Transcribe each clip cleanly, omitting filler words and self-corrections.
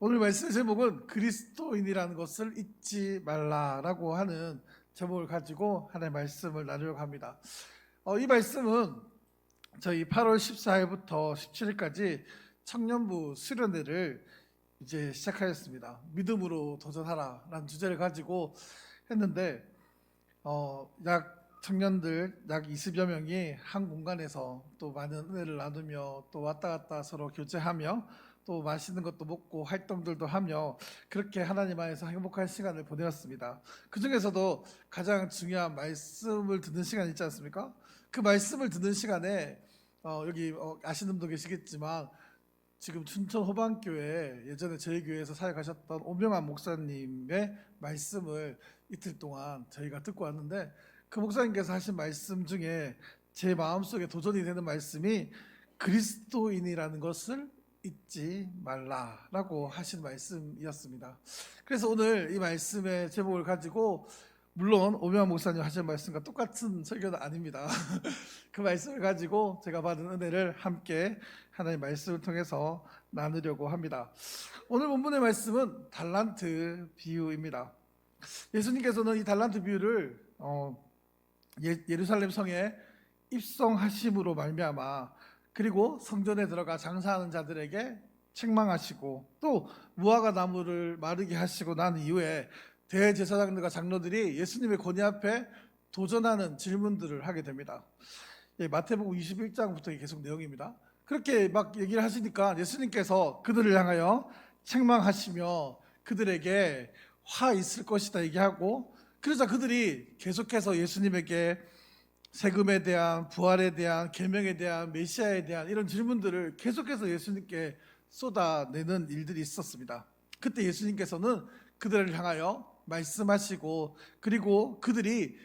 오늘 말씀의 제목은 그리스도인이라는 것을 잊지 말라라고 하는 제목을 가지고 하나의 말씀을 나누려고 합니다. 이 말씀은 저희 8월 14일부터 17일까지 청년부 수련회를 이제 시작하였습니다. 믿음으로 도전하라라는 주제를 가지고 했는데 청년들 약 20여 명이 한 공간에서 또 많은 은혜를 나누며 또 왔다 갔다 서로 교제하며 또 맛있는 것도 먹고 활동들도 하며 그렇게 하나님 안에서 행복한 시간을 보내었습니다. 그 중에서도 가장 중요한 말씀을 듣는 시간이 있지 않습니까? 그 말씀을 듣는 시간에 여기 아시는 분도 계시겠지만 지금 춘천 호반교회 예전에 저희 교회에서 사역하셨던 오명환 목사님의 말씀을 이틀 동안 저희가 듣고 왔는데, 그 목사님께서 하신 말씀 중에 제 마음속에 도전이 되는 말씀이 그리스도인이라는 것을 잊지 말라라고 하신 말씀이었습니다. 그래서 오늘 이 말씀의 제목을 가지고, 물론 오명환 목사님 하신 말씀과 똑같은 설교는 아닙니다. 그 말씀을 가지고 제가 받은 은혜를 함께 하나님의 말씀을 통해서 나누려고 합니다. 오늘 본문의 말씀은 달란트 비유입니다. 예수님께서는 이 달란트 비유를 예루살렘 성에 입성하심으로 말미암아 그리고 성전에 들어가 장사하는 자들에게 책망하시고 또 무화과 나무를 마르게 하시고 난 이후에 대제사장들과 장로들이 예수님의 권위 앞에 도전하는 질문들을 하게 됩니다. 마태복음 21장부터 계속 내용입니다. 그렇게 막 얘기를 하시니까 예수님께서 그들을 향하여 책망하시며 그들에게 화 있을 것이다 얘기하고, 그러자 그들이 계속해서 예수님에게 세금에 대한, 부활에 대한, 계명에 대한, 메시아에 대한 이런 질문들을 계속해서 예수님께 쏟아내는 일들이 있었습니다. 그때 예수님께서는 그들을 향하여 말씀하시고, 그리고 그들이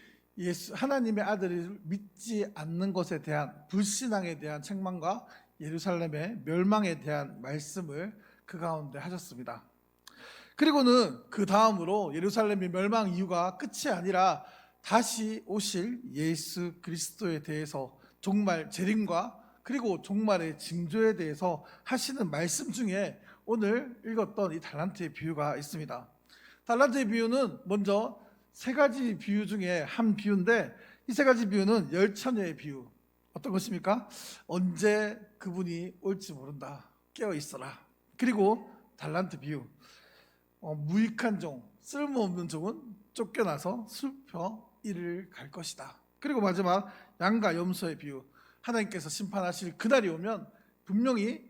하나님의 아들을 믿지 않는 것에 대한 불신앙에 대한 책망과 예루살렘의 멸망에 대한 말씀을 그 가운데 하셨습니다. 그리고는 그 다음으로 예루살렘의 멸망 이유가 끝이 아니라 다시 오실 예수 그리스도에 대해서 종말 재림과 그리고 종말의 징조에 대해서 하시는 말씀 중에 오늘 읽었던 이 달란트의 비유가 있습니다. 달란트의 비유는 먼저 세 가지 비유 중에 한 비유인데, 이 세 가지 비유는 열처녀의 비유. 어떤 것입니까? 언제 그분이 올지 모른다, 깨어 있어라. 그리고 달란트 비유, 무익한 종, 쓸모없는 종은 쫓겨나서 슬퍼 이를 갈 것이다. 그리고 마지막 양과 염소의 비유, 하나님께서 심판하실 그날이 오면 분명히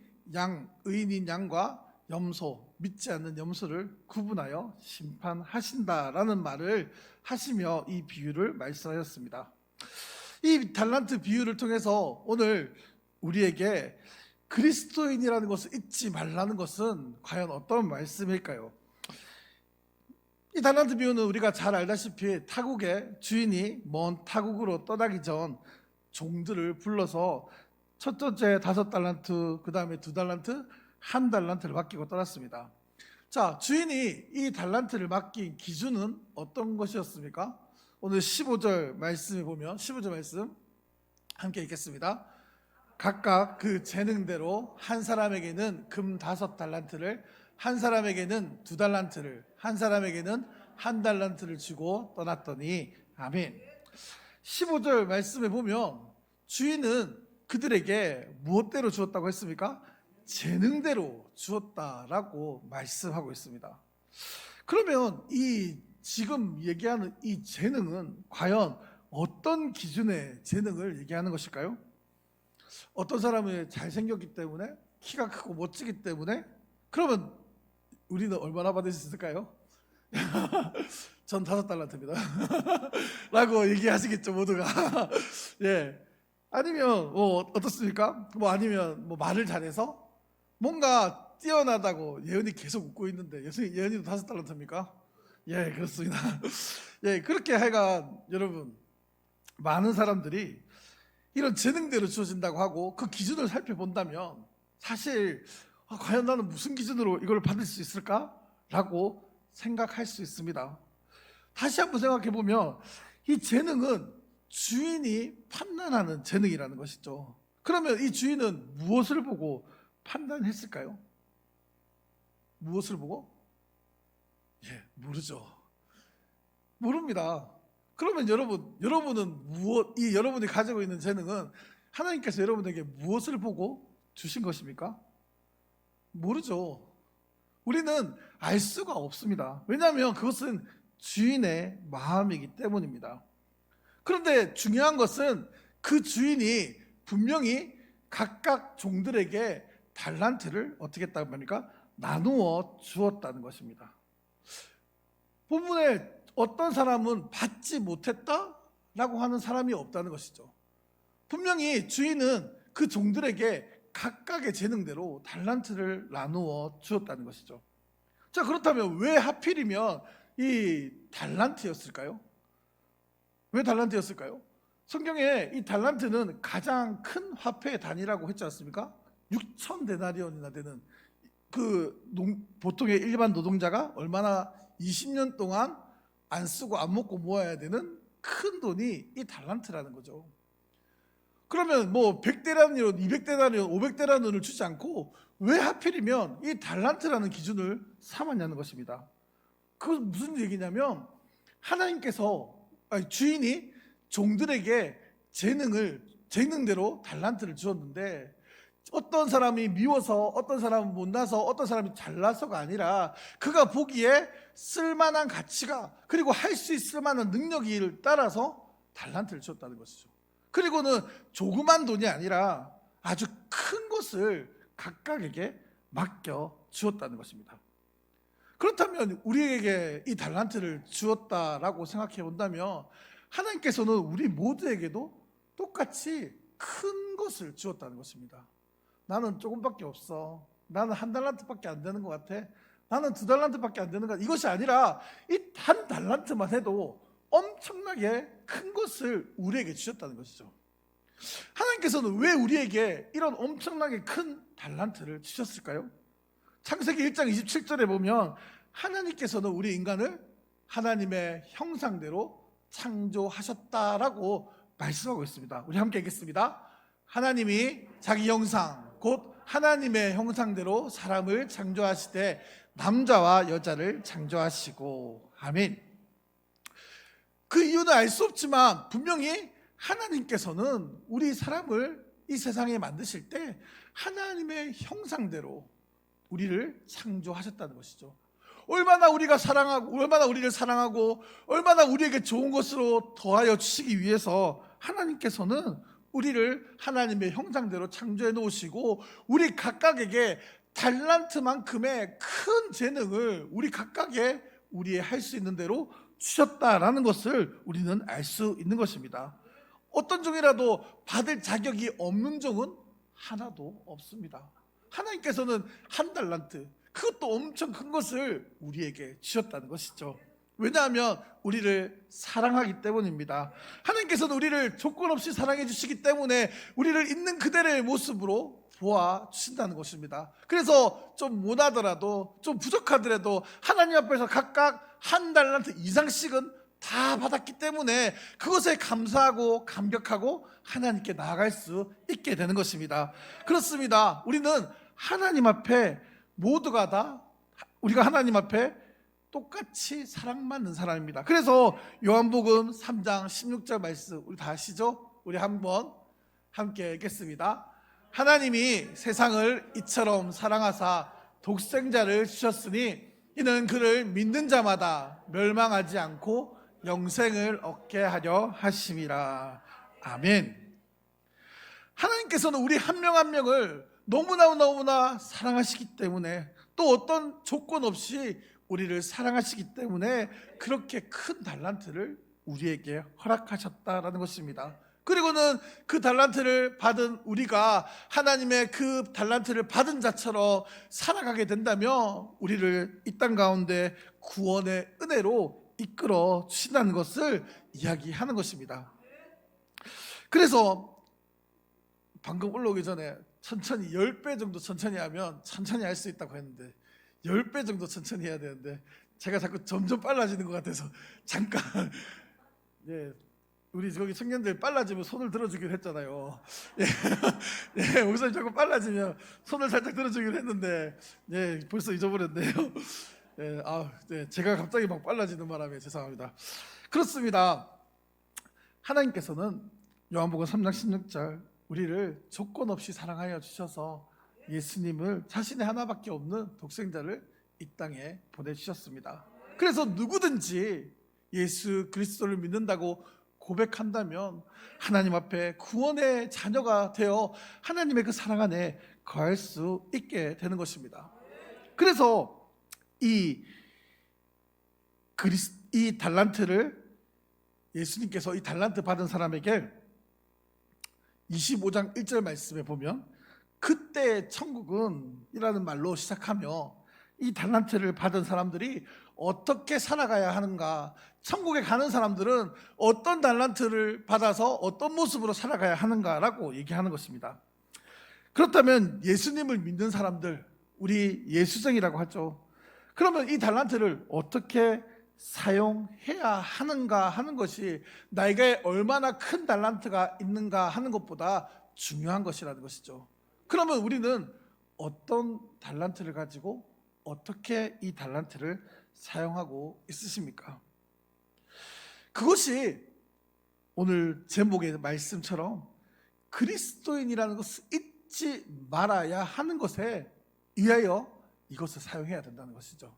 의인인 양과 염소, 믿지 않는 염소를 구분하여 심판하신다라는 말을 하시며 이 비유를 말씀하셨습니다. 이 달란트 비유를 통해서 오늘 우리에게 그리스도인이라는 것을 잊지 말라는 것은 과연 어떤 말씀일까요? 이 달란트 비유는 우리가 잘 알다시피 타국의 주인이 먼 타국으로 떠나기 전 종들을 불러서 첫 번째 5달란트, 그 다음에 2달란트, 1달란트를 맡기고 떠났습니다. 자, 주인이 이 달란트를 맡긴 기준은 어떤 것이었습니까? 오늘 15절 말씀에 보면 15절 말씀 함께 읽겠습니다. 각각 그 재능대로 한 사람에게는 금 5달란트를, 한 사람에게는 2달란트를, 한 사람에게는 1달란트를 주고 떠났더니, 아멘. 15절 말씀에 보면 주인은 그들에게 무엇대로 주었다고 했습니까? 재능대로 주었다라고 말씀하고 있습니다. 그러면 이 지금 얘기하는 이 재능은 과연 어떤 기준의 재능을 얘기하는 것일까요? 어떤 사람은 잘생겼기 때문에, 키가 크고 멋지기 때문에, 그러면 우리는 얼마나 받을 수 있을까요? 전 5달란트입니다. 라고 얘기하시겠죠, 모두가. 예. 아니면 어떻습니까? 아니면 말을 잘해서 뭔가 뛰어나다고 예언이 계속 웃고 있는데 예언이도 5달란트입니까? 예, 그렇습니다. 예, 그렇게 하여간 여러분, 많은 사람들이 이런 재능대로 주어진다고 하고 그 기준을 살펴본다면 사실 과연 나는 무슨 기준으로 이걸 받을 수 있을까? 라고 생각할 수 있습니다. 다시 한번 생각해 보면 이 재능은 주인이 판단하는 재능이라는 것이죠. 그러면 이 주인은 무엇을 보고 판단했을까요? 무엇을 보고? 모르죠. 모릅니다. 그러면 여러분은 여러분이 가지고 있는 재능은 하나님께서 여러분에게 무엇을 보고 주신 것입니까? 모르죠. 우리는 알 수가 없습니다. 왜냐하면 그것은 주인의 마음이기 때문입니다. 그런데 중요한 것은 그 주인이 분명히 각각 종들에게 달란트를 어떻게 했다고 합니까? 나누어 주었다는 것입니다. 본문에 어떤 사람은 받지 못했다라고 하는 사람이 없다는 것이죠. 분명히 주인은 그 종들에게 각각의 재능대로 달란트를 나누어 주었다는 것이죠. 자, 그렇다면 왜 하필이면 이 달란트였을까요? 왜 달란트였을까요? 성경에 이 달란트는 가장 큰 화폐의 단위라고 했지 않습니까? 6,000데나리온이나 되는 보통의 일반 노동자가 얼마나 20년 동안 안 쓰고 안 먹고 모아야 되는 큰 돈이 이 달란트라는 거죠. 그러면 뭐 100데나리온, 200데나리온, 500데나리온을 주지 않고 왜 하필이면 이 달란트라는 기준을 삼았냐는 것입니다. 그건 무슨 얘기냐면 주인이 종들에게 재능대로 달란트를 주었는데 어떤 사람이 미워서, 어떤 사람은 못나서, 어떤 사람이 잘나서가 아니라 그가 보기에 쓸만한 가치가, 그리고 할 수 있을 만한 능력을 따라서 달란트를 주었다는 것이죠. 그리고는 조그만 돈이 아니라 아주 큰 것을 각각에게 맡겨 주었다는 것입니다. 그렇다면 우리에게 이 달란트를 주었다라고 생각해 본다면 하나님께서는 우리 모두에게도 똑같이 큰 것을 주었다는 것입니다. 나는 조금밖에 없어. 나는 1달란트밖에 안 되는 것 같아. 나는 2달란트밖에 안 되는 것 같아. 이것이 아니라 이 한 달란트만 해도 엄청나게 큰 것을 우리에게 주셨다는 것이죠. 하나님께서는 왜 우리에게 이런 엄청나게 큰 달란트를 주셨을까요? 창세기 1장 27절에 보면 하나님께서는 우리 인간을 하나님의 형상대로 창조하셨다라고 말씀하고 있습니다. 우리 함께 읽겠습니다. 하나님이 자기 형상 곧 하나님의 형상대로 사람을 창조하시되 남자와 여자를 창조하시고. 아멘. 그 이유는 알 수 없지만 분명히 하나님께서는 우리 사람을 이 세상에 만드실 때 하나님의 형상대로 우리를 창조하셨다는 것이죠. 얼마나 우리를 사랑하고 얼마나 우리에게 좋은 것으로 더하여 주시기 위해서 하나님께서는 우리를 하나님의 형상대로 창조해 놓으시고 우리 각각에게 달란트만큼의 큰 재능을 우리 각각에 우리의 할 수 있는 대로 주셨다라는 것을 우리는 알 수 있는 것입니다. 어떤 종이라도 받을 자격이 없는 종은 하나도 없습니다. 하나님께서는 1달란트, 그것도 엄청 큰 것을 우리에게 주셨다는 것이죠. 왜냐하면 우리를 사랑하기 때문입니다. 하나님께서는 우리를 조건 없이 사랑해 주시기 때문에 우리를 있는 그대로의 모습으로 보아 주신다는 것입니다. 그래서 좀 못하더라도, 좀 부족하더라도 하나님 앞에서 각각 1달란트 이상씩은 다 받았기 때문에 그것에 감사하고 감격하고 하나님께 나아갈 수 있게 되는 것입니다. 그렇습니다. 우리는 하나님 앞에 우리가 하나님 앞에 똑같이 사랑받는 사람입니다. 그래서 요한복음 3장 16절 말씀 우리 다 아시죠? 우리 한번 함께 읽겠습니다. 하나님이 세상을 이처럼 사랑하사 독생자를 주셨으니 이는 그를 믿는 자마다 멸망하지 않고 영생을 얻게 하려 하심이라. 아멘. 하나님께서는 우리 한 명 한 명을 너무나 사랑하시기 때문에 또 어떤 조건 없이 우리를 사랑하시기 때문에 그렇게 큰 달란트를 우리에게 허락하셨다라는 것입니다. 그리고는 그 달란트를 받은 우리가 하나님의 그 달란트를 받은 자처럼 살아가게 된다면 우리를 이 땅 가운데 구원의 은혜로 이끌어 주신다는 것을 이야기하는 것입니다. 그래서 방금 올라오기 전에 천천히 10배 정도 천천히 하면 천천히 할 수 있다고 했는데 10배 정도 천천히 해야 되는데 제가 자꾸 점점 빨라지는 것 같아서 잠깐 우리 저기 청년들 빨라지면 손을 들어주기로 했잖아요. 예, 예, 목사님 자꾸 빨라지면 손을 살짝 들어주기로 했는데, 예, 벌써 잊어버렸네요. 예, 네, 제가 갑자기 막 빨라지는 바람에 죄송합니다. 그렇습니다. 하나님께서는 요한복음 3장 16절 우리를 조건 없이 사랑하여 주셔서 예수님을 자신의 하나밖에 없는 독생자를 이 땅에 보내주셨습니다. 그래서 누구든지 예수 그리스도를 믿는다고 고백한다면 하나님 앞에 구원의 자녀가 되어 하나님의 그 사랑 안에 거할 수 있게 되는 것입니다. 그래서 이 달란트를 예수님께서 이 달란트 받은 사람에게 25장 1절 말씀에 보면 그때 천국은 이라는 말로 시작하며 이 달란트를 받은 사람들이 어떻게 살아가야 하는가, 천국에 가는 사람들은 어떤 달란트를 받아서 어떤 모습으로 살아가야 하는가라고 얘기하는 것입니다. 그렇다면 예수님을 믿는 사람들, 우리 예수쟁이라고 하죠. 그러면 이 달란트를 어떻게 사용해야 하는가 하는 것이 나에게 얼마나 큰 달란트가 있는가 하는 것보다 중요한 것이라는 것이죠. 그러면 우리는 어떤 달란트를 가지고 어떻게 이 달란트를 사용하고 있으십니까? 그것이 오늘 제목의 말씀처럼 그리스도인이라는 것을 잊지 말아야 하는 것에 의하여 이것을 사용해야 된다는 것이죠.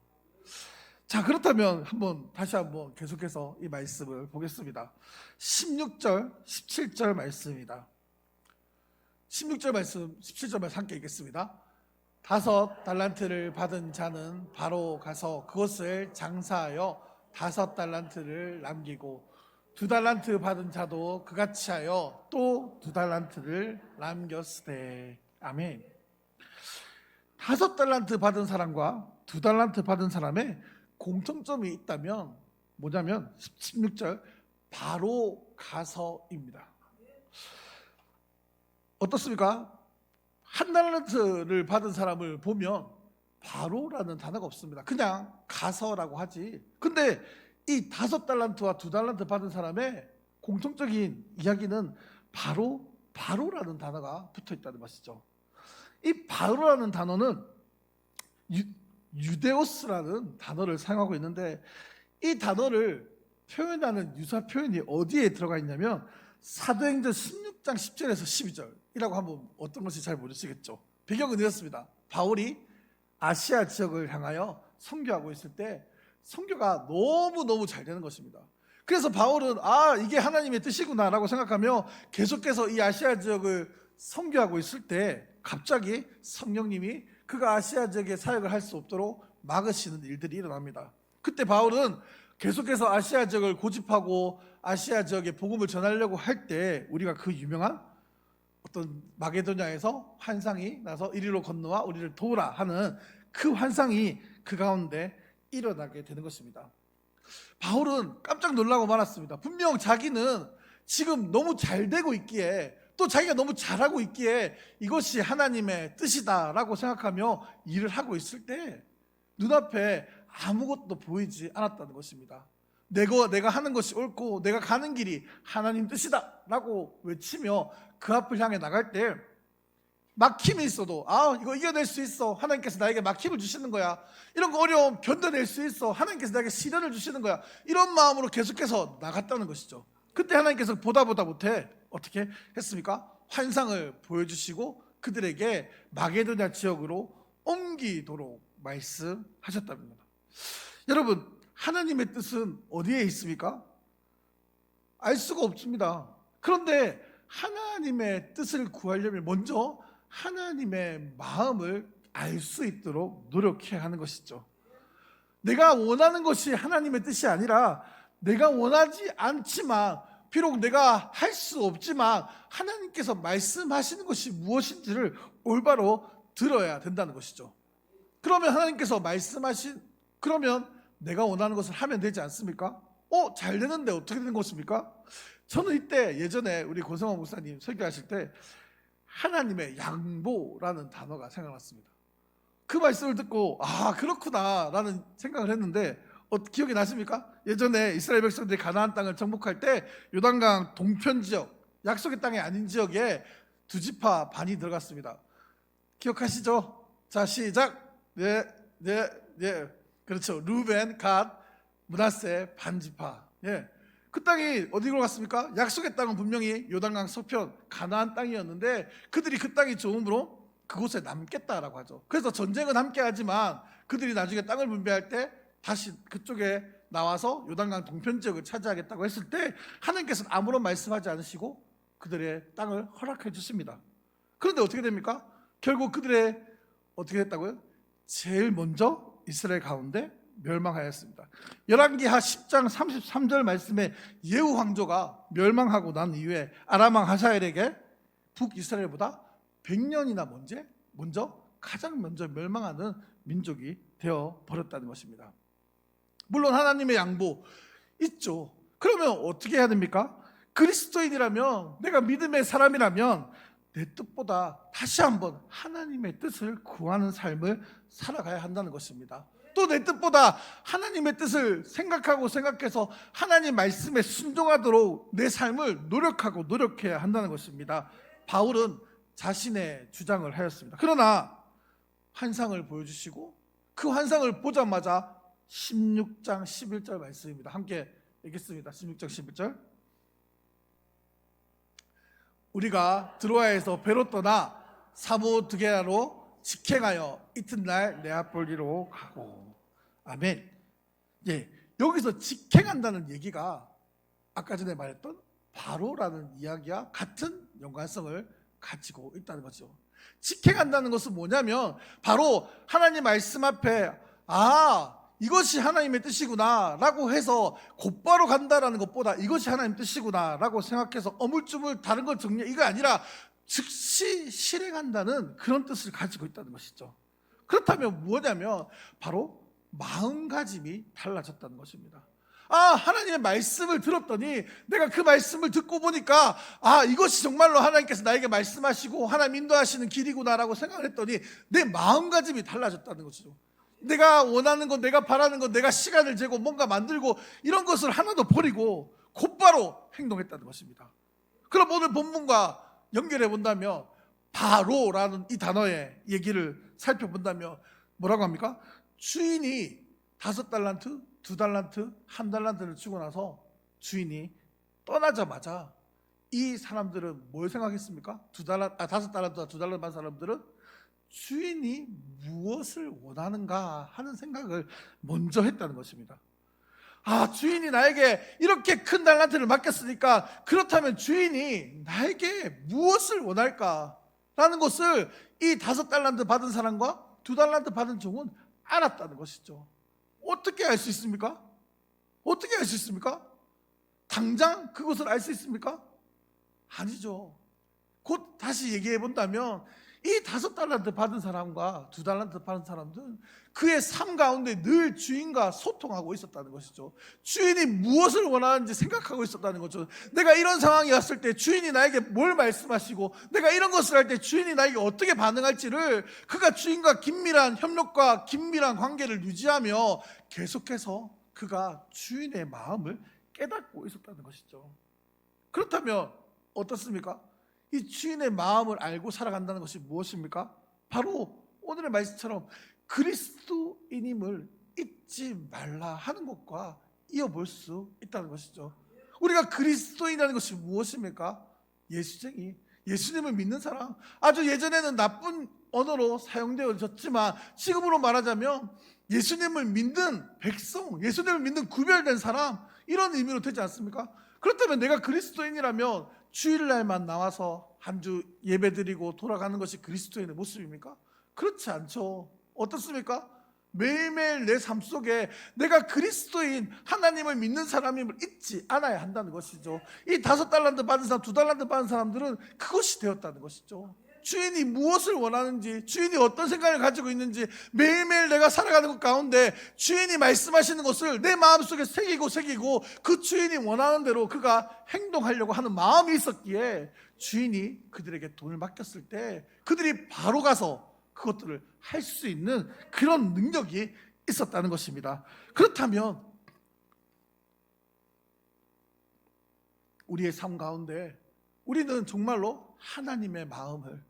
자, 그렇다면 다시 한번 계속해서 이 말씀을 보겠습니다. 16절, 17절 말씀입니다. 16절 말씀, 17절 말씀 함께 읽겠습니다. 5 달란트를 받은 자는 바로 가서 그것을 장사하여 5 달란트를 남기고 2 달란트 받은 자도 그같이 하여 또 2 달란트를 남겼으되. 아멘. 5 달란트 받은 사람과 2 달란트 받은 사람의 공통점이 있다면 뭐냐면 16절 바로 가서입니다. 어떻습니까? 1 달란트를 받은 사람을 보면 바로라는 단어가 없습니다. 그냥 가서라고 하지. 근데 이 5 달란트와 2 달란트 받은 사람의 공통적인 이야기는 바로라는 단어가 붙어 있다는 것이죠. 이 바로라는 단어는 유데오스라는 단어를 사용하고 있는데 이 단어를 표현하는 유사 표현이 어디에 들어가 있냐면 사도행전 16장 10절에서 12절이라고 하면 어떤 것이 잘 모르시겠죠. 배경은 이렇습니다. 바울이 아시아 지역을 향하여 선교하고 있을 때 선교가 너무너무 잘 되는 것입니다. 그래서 바울은 이게 하나님의 뜻이구나 라고 생각하며 계속해서 이 아시아 지역을 선교하고 있을 때 갑자기 성령님이 그가 아시아 지역에 사역을 할 수 없도록 막으시는 일들이 일어납니다. 그때 바울은 계속해서 아시아 지역을 고집하고 아시아 지역에 복음을 전하려고 할 때 우리가 그 유명한 어떤 마게도냐에서 환상이 나서 이리로 건너와 우리를 도우라 하는 그 환상이 그 가운데 일어나게 되는 것입니다. 바울은 깜짝 놀라고 말았습니다. 분명 자기는 지금 너무 잘 되고 있기에 또 자기가 너무 잘하고 있기에 이것이 하나님의 뜻이다라고 생각하며 일을 하고 있을 때 눈앞에 아무것도 보이지 않았다는 것입니다. 내가 하는 것이 옳고 내가 가는 길이 하나님 뜻이다 라고 외치며 그 앞을 향해 나갈 때 막힘이 있어도 이거 이겨낼 수 있어, 하나님께서 나에게 막힘을 주시는 거야, 이런 거 어려움 견뎌낼 수 있어, 하나님께서 나에게 시련을 주시는 거야, 이런 마음으로 계속해서 나갔다는 것이죠. 그때 하나님께서 보다 못해 어떻게 했습니까? 환상을 보여주시고 그들에게 마게도냐 지역으로 옮기도록 말씀하셨답니다. 여러분, 하나님의 뜻은 어디에 있습니까? 알 수가 없습니다. 그런데 하나님의 뜻을 구하려면 먼저 하나님의 마음을 알 수 있도록 노력해야 하는 것이죠. 내가 원하는 것이 하나님의 뜻이 아니라 내가 원하지 않지만 비록 내가 할 수 없지만 하나님께서 말씀하시는 것이 무엇인지를 올바로 들어야 된다는 것이죠. 그러면 하나님께서 그러면 내가 원하는 것을 하면 되지 않습니까? 잘 되는데 어떻게 되는 것입니까? 저는 이때 예전에 우리 고성호 목사님 설교하실 때 하나님의 양보라는 단어가 생각났습니다. 그 말씀을 듣고 그렇구나 라는 생각을 했는데 기억이 나십니까? 예전에 이스라엘 백성들이 가나안 땅을 정복할 때 요단강 동편 지역, 약속의 땅이 아닌 지역에 두 지파 반이 들어갔습니다. 기억하시죠? 자, 시작. 네. 그렇죠. 루벤, 갓, 므낫세 반지파. 예. 그 땅이 어디로 갔습니까? 약속의 땅은 분명히 요단강 서편 가나안 땅이었는데 그들이 그 땅이 좋음으로 그곳에 남겠다라고 하죠. 그래서 전쟁은 함께 하지만 그들이 나중에 땅을 분배할 때 다시 그쪽에 나와서 요단강 동편 지역을 차지하겠다고 했을 때 하나님께서는 아무런 말씀하지 않으시고 그들의 땅을 허락해 주십니다. 그런데 어떻게 됩니까? 결국 그들의 어떻게 됐다고요? 제일 먼저 이스라엘 가운데 멸망하였습니다. 열왕기하 10장 33절 말씀에 예후 황조가 멸망하고 난 이후에 아람 왕 하사엘에게 북이스라엘보다 100년이나 먼저 가장 먼저 멸망하는 민족이 되어 버렸다는 것입니다. 물론 하나님의 양보 있죠. 그러면 어떻게 해야 됩니까? 그리스도인이라면, 내가 믿음의 사람이라면 내 뜻보다 다시 한번 하나님의 뜻을 구하는 삶을 살아가야 한다는 것입니다. 또 내 뜻보다 하나님의 뜻을 생각해서 하나님 말씀에 순종하도록 내 삶을 노력해야 한다는 것입니다. 바울은 자신의 주장을 하였습니다. 그러나 환상을 보여주시고 그 환상을 보자마자 16장 11절 말씀입니다. 함께 읽겠습니다. 16장 11절. 우리가 드로아에서 배로 떠나 사모드게라로 직행하여 이튿날 네아폴리로 가고. 아멘. 예, 여기서 직행한다는 얘기가 아까 전에 말했던 바로라는 이야기와 같은 연관성을 가지고 있다는 거죠. 직행한다는 것은 뭐냐면 바로 하나님 말씀 앞에 이것이 하나님의 뜻이구나 라고 해서 곧바로 간다라는 것보다 이것이 하나님 뜻이구나 라고 생각해서 어물쭈물 다른 걸 정리, 이거 아니라 즉시 실행한다는 그런 뜻을 가지고 있다는 것이죠. 그렇다면 뭐냐면 바로 마음가짐이 달라졌다는 것입니다. 하나님의 말씀을 들었더니 내가 그 말씀을 듣고 보니까 이것이 정말로 하나님께서 나에게 말씀하시고 하나님 인도하시는 길이구나라고 생각을 했더니 내 마음가짐이 달라졌다는 것이죠. 내가 원하는 것, 내가 바라는 것, 내가 시간을 재고 뭔가 만들고 이런 것을 하나도 버리고 곧바로 행동했다는 것입니다. 그럼 오늘 본문과 연결해 본다면 바로라는 이 단어의 얘기를 살펴본다면 뭐라고 합니까? 주인이 5달란트, 2달란트, 1달란트를 주고 나서 주인이 떠나자마자 이 사람들은 뭘 생각했습니까? 5달란트와 2달란트 받은 사람들은 주인이 무엇을 원하는가 하는 생각을 먼저 했다는 것입니다. 주인이 나에게 이렇게 큰 달란트를 맡겼으니까 그렇다면 주인이 나에게 무엇을 원할까 라는 것을 이 5달란트 받은 사람과 2달란트 받은 종은 알았다는 것이죠. 어떻게 알 수 있습니까? 어떻게 알 수 있습니까? 당장 그것을 알 수 있습니까? 아니죠. 곧 다시 얘기해 본다면 이 5달란트 받은 사람과 2달란트 받은 사람들은 그의 삶 가운데 늘 주인과 소통하고 있었다는 것이죠. 주인이 무엇을 원하는지 생각하고 있었다는 거죠. 내가 이런 상황이 왔을 때 주인이 나에게 뭘 말씀하시고 내가 이런 것을 할 때 주인이 나에게 어떻게 반응할지를 그가 주인과 긴밀한 협력과 긴밀한 관계를 유지하며 계속해서 그가 주인의 마음을 깨닫고 있었다는 것이죠. 그렇다면 어떻습니까? 이 주인의 마음을 알고 살아간다는 것이 무엇입니까? 바로 오늘의 말씀처럼 그리스도인임을 잊지 말라 하는 것과 이어볼 수 있다는 것이죠. 우리가 그리스도인이라는 것이 무엇입니까? 예수쟁이, 예수님을 믿는 사람. 아주 예전에는 나쁜 언어로 사용되어졌지만 지금으로 말하자면 예수님을 믿는 백성, 예수님을 믿는 구별된 사람, 이런 의미로 되지 않습니까? 그렇다면 내가 그리스도인이라면 주일날만 나와서 한 주 예배드리고 돌아가는 것이 그리스도인의 모습입니까? 그렇지 않죠. 어떻습니까? 매일매일 내 삶 속에 내가 그리스도인, 하나님을 믿는 사람임을 잊지 않아야 한다는 것이죠. 이 5달란트 받은 사람, 2달란트 받은 사람들은 그것이 되었다는 것이죠. 주인이 무엇을 원하는지, 주인이 어떤 생각을 가지고 있는지 매일매일 내가 살아가는 것 가운데 주인이 말씀하시는 것을 내 마음속에 새기고 그 주인이 원하는 대로 그가 행동하려고 하는 마음이 있었기에 주인이 그들에게 돈을 맡겼을 때 그들이 바로 가서 그것들을 할 수 있는 그런 능력이 있었다는 것입니다. 그렇다면 우리의 삶 가운데 우리는 정말로 하나님의 마음을,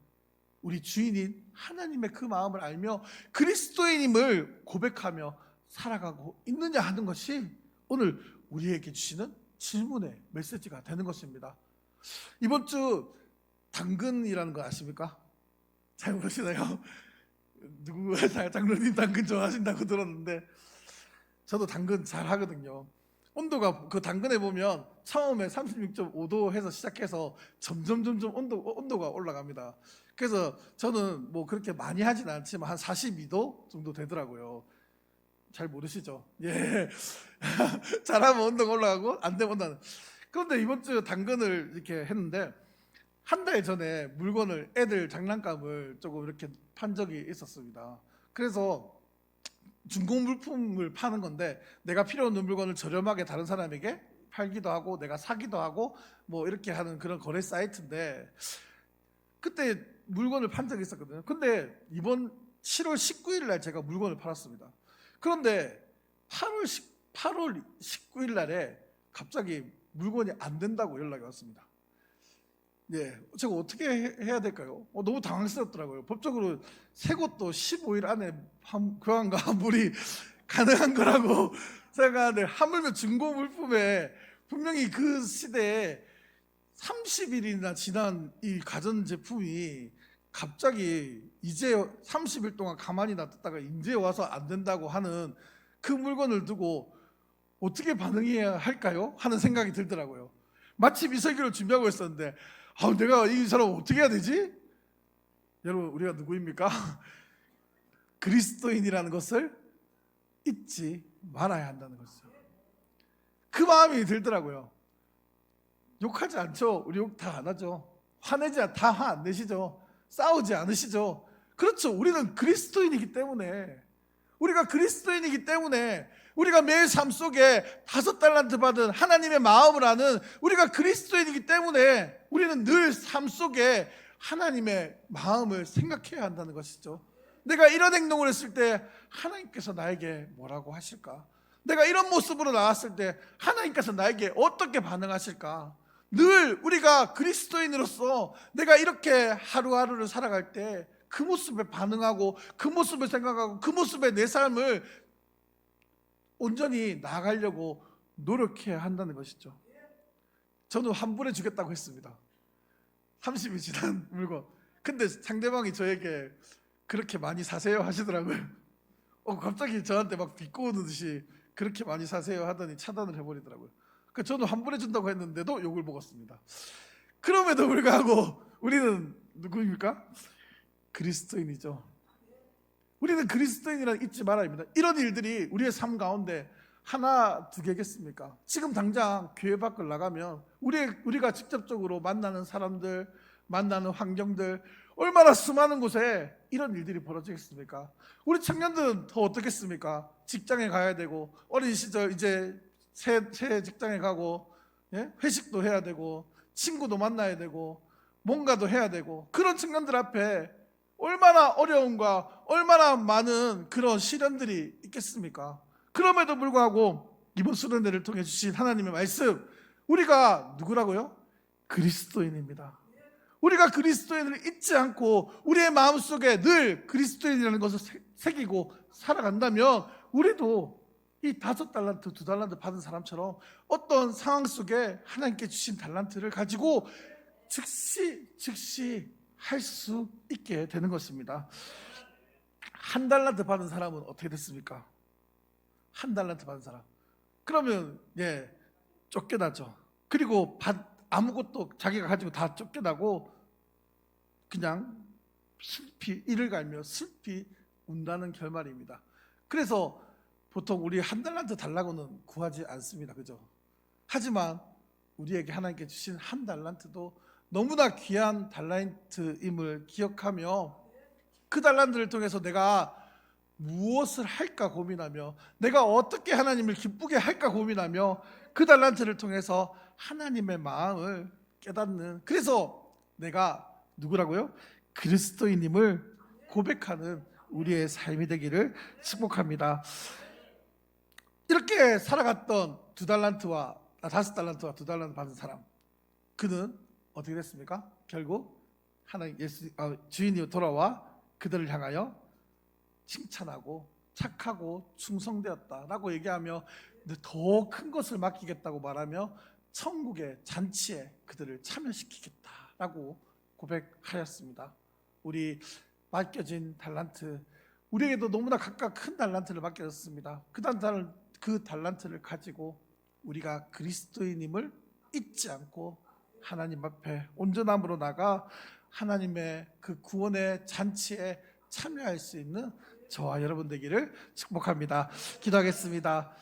우리 주인인 하나님의 그 마음을 알며 그리스도인임을 고백하며 살아가고 있느냐 하는 것이 오늘 우리에게 주시는 질문의 메시지가 되는 것입니다. 이번 주 당근이라는 거 아십니까? 잘 모르시나요? 누구가 장로님 당근 좋아하신다고 들었는데 저도 당근 잘 하거든요. 온도가 그 당근에 보면 처음에 36.5도 해서 시작해서 점점 온도가 올라갑니다. 그래서 저는 뭐 그렇게 많이 하진 않지만 한 42도 정도 되더라고요. 잘 모르시죠? 예. 잘하면 온도가 올라가고 안 되면 온도가. 그런데 이번 주 당근을 이렇게 했는데 한 달 전에 물건을, 애들 장난감을 조금 이렇게 판 적이 있었습니다. 그래서 중고 물품을 파는 건데 내가 필요 없는 물건을 저렴하게 다른 사람에게 팔기도 하고 내가 사기도 하고 뭐 이렇게 하는 그런 거래 사이트인데 그때 물건을 판 적이 있었거든요. 근데 이번 7월 19일 날 제가 물건을 팔았습니다. 그런데 8월 19일 날에 갑자기 물건이 안 된다고 연락이 왔습니다. 예, 제가 어떻게 해야 될까요? 너무 당황스럽더라고요. 법적으로 새 것도 15일 안에 교환과 환불이 가능한 거라고 생각하는데 하물며 중고 물품에 분명히 그 시대에 30일이나 지난 이 가전제품이 갑자기 이제 30일 동안 가만히 놔뒀다가 이제 와서 안 된다고 하는 그 물건을 두고 어떻게 반응해야 할까요? 하는 생각이 들더라고요. 마침 이 설교를 준비하고 있었는데 내가 이 사람 어떻게 해야 되지? 여러분, 우리가 누구입니까? 그리스도인이라는 것을 잊지 말아야 한다는 것이죠. 그 마음이 들더라고요. 욕하지 않죠? 우리 욕 다 안 하죠. 화내지 다 화 안 내시죠? 싸우지 않으시죠? 그렇죠. 우리는 그리스도인이기 때문에, 우리가 그리스도인이기 때문에 우리가 매일 삶 속에 5달란트 받은 하나님의 마음을 아는 우리가 그리스도인이기 때문에 우리는 늘 삶 속에 하나님의 마음을 생각해야 한다는 것이죠. 내가 이런 행동을 했을 때 하나님께서 나에게 뭐라고 하실까? 내가 이런 모습으로 나왔을 때 하나님께서 나에게 어떻게 반응하실까? 늘 우리가 그리스도인으로서 내가 이렇게 하루하루를 살아갈 때 그 모습에 반응하고 그 모습을 생각하고 그 모습에 내 삶을 온전히 나아가려고 노력해야 한다는 것이죠. 저는 환불해 주겠다고 했습니다. 30일 지난 물건. 근데 상대방이 저에게 그렇게 많이 사세요 하시더라고요. 갑자기 저한테 막 비꼬는 듯이 그렇게 많이 사세요 하더니 차단을 해버리더라고요. 그러니까 저는 환불해 준다고 했는데도 욕을 먹었습니다. 그럼에도 불구하고 우리는 누구입니까? 그리스도인이죠. 우리는 그리스도인이란 잊지 말아야 합니다. 이런 일들이 우리의 삶 가운데 하나 두 개겠습니까? 지금 당장 교회 밖을 나가면 우리가 직접적으로 만나는 사람들, 만나는 환경들, 얼마나 수많은 곳에 이런 일들이 벌어지겠습니까? 우리 청년들은 더 어떻겠습니까? 직장에 가야 되고 어린 시절 이제 새 직장에 가고, 예? 회식도 해야 되고 친구도 만나야 되고 뭔가도 해야 되고, 그런 청년들 앞에 얼마나 어려움과 얼마나 많은 그런 시련들이 있겠습니까? 그럼에도 불구하고 이번 수련회를 통해 주신 하나님의 말씀, 우리가 누구라고요? 그리스도인입니다. 우리가 그리스도인을 잊지 않고 우리의 마음속에 늘 그리스도인이라는 것을 새기고 살아간다면 우리도 이 5달란트, 2달란트 받은 사람처럼 어떤 상황 속에 하나님께 주신 달란트를 가지고 즉시 할 수 있게 되는 것입니다. 1달란트 받은 사람은 어떻게 됐습니까? 1달란트 받은 사람, 그러면 쫓겨나죠. 그리고 아무것도 자기가 가지고 다 쫓겨나고 그냥 슬피 이를 갈며 슬피 운다는 결말입니다. 그래서 보통 우리 1달란트 달라고는 구하지 않습니다. 그죠? 하지만 우리에게 하나님께 주신 1달란트도 너무나 귀한 달란트임을 기억하며 그 달란트를 통해서 내가 무엇을 할까 고민하며 내가 어떻게 하나님을 기쁘게 할까 고민하며 그 달란트를 통해서 하나님의 마음을 깨닫는, 그래서 내가 누구라고요? 그리스도인임을 고백하는 우리의 삶이 되기를 축복합니다. 이렇게 살아갔던 2달란트와 5달란트와 2달란트 받은 사람, 그는 어떻게 됐습니까? 결국 하나님 주인이 돌아와 그들을 향하여 칭찬하고 착하고 충성되었다라고 얘기하며 더 큰 것을 맡기겠다고 말하며 천국의 잔치에 그들을 참여시키겠다라고 고백하였습니다. 우리 맡겨진 달란트, 우리에게도 너무나 각각 큰 달란트를 맡겨졌습니다. 그 달란트를 가지고 우리가 그리스도인임을 잊지 않고 하나님 앞에 온전함으로 나가 하나님의 그 구원의 잔치에 참여할 수 있는 저와 여러분 되기를 축복합니다. 기도하겠습니다.